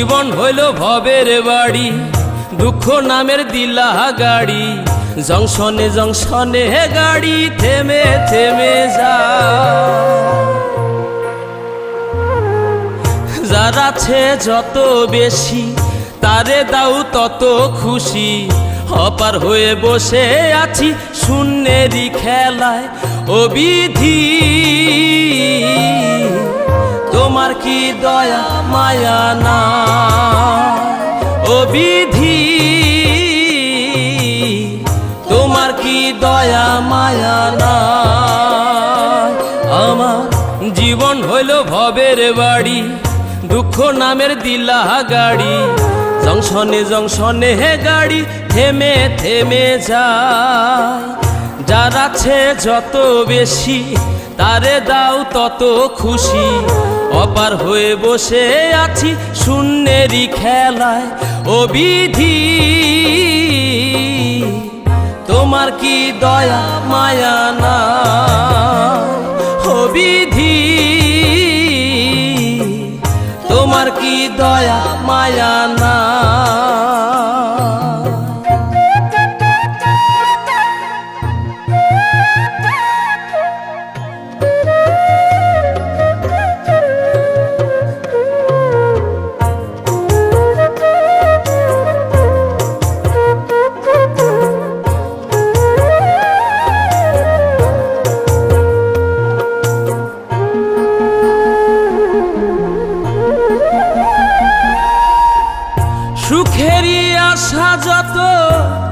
জীবন হইল ভবের বাড়ি, দুঃখ নামের দিলা গাড়ি। জংশনে জংশনে গাড়ি থেমে থেমে যায়। যার আছে যত বেশি তারে দাও তত খুশি। অপার হয়ে বসে আছি শূন্যেরই খেলায়। ও বিধি তোমার কি দয়া মায়া না? ও বিধি তোমার কি দয়া মায়া না? আমার জীবন হইল ভবের বাড়ি, দুঃখ নামের দিলা গাড়ি। জংশনে জংশনে গাড়ি থেমে থেমে যায়। যার আছে যত বেশি তারে দাও তত খুশি। অপার হয়ে বসে আছি শূন্যেরই খেলায়। ও বিধি তোমার কি দয়া মায়া না? ও বিধি তোমার কি দয়া মায়া না? সুখেরই আশা যত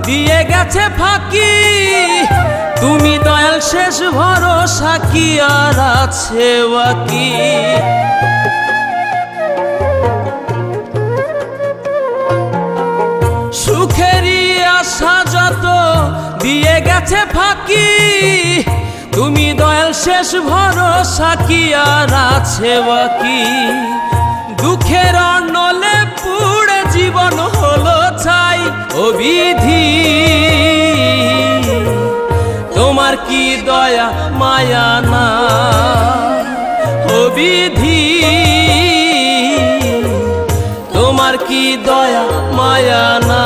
দিয়ে গেছে ফাঁকি। তুমি দয়াল শেষ ভরসা কি আর আছে বাকি? সুখেরই আশা যত দিয়ে গেছে ফাঁকি। তুমি দয়াল শেষ ভরসা কি আর আছে বাকি? দুঃখের অনলে পুড়ে জীবন হলো ছাই। ও বিধি তোমার কি দয়া মায়া না? ও বিধি তোমার কি দয়া মায়া না?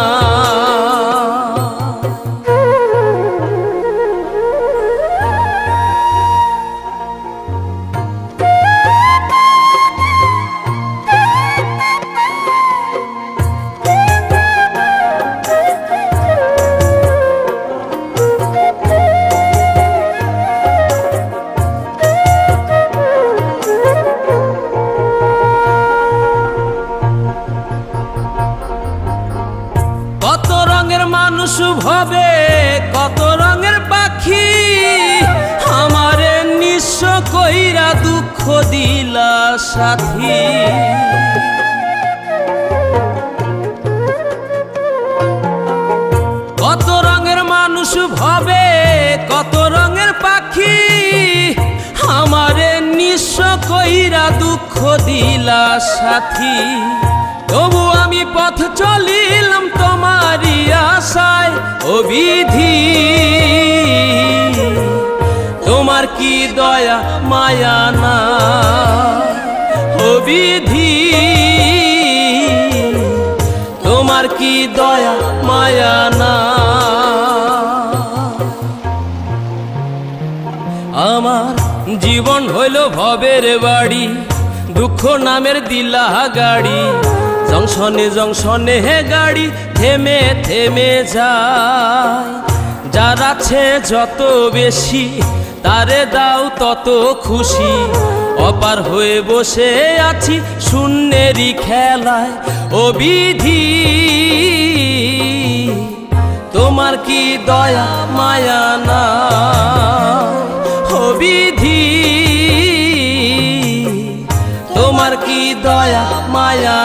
কত রঙের মানুষ ভবে কত রঙের পাখি। আমারে নিঃস্ব কইরা দুঃখ দিলা সাথী। কত রঙের মানুষ ভবে কত রঙের পাখি। আমারে নিঃস্ব কইরা দুঃখ দিলা সাথী। তবু আমি পথ চলিলাম তোমারই আশায়। ও বিধি তোমার কি দয়া মায়া না? ও বিধি তোমার কি দয়া মায়া না? আমার জীবন হইল ভবের বাড়ি, দুঃখ নামের দিলা গাড়ি। জংশনে জংশনে গাড়ি থেমে থেমে যায়। যার আছে যত বেশি তারে দাও তত খুশি। অপার হয়ে বসে আছি শূন্যেরই খেলায়। ও বিধি তোমার কি দয়া মায়া না? ও বিধি তোমার কি দয়া মায়া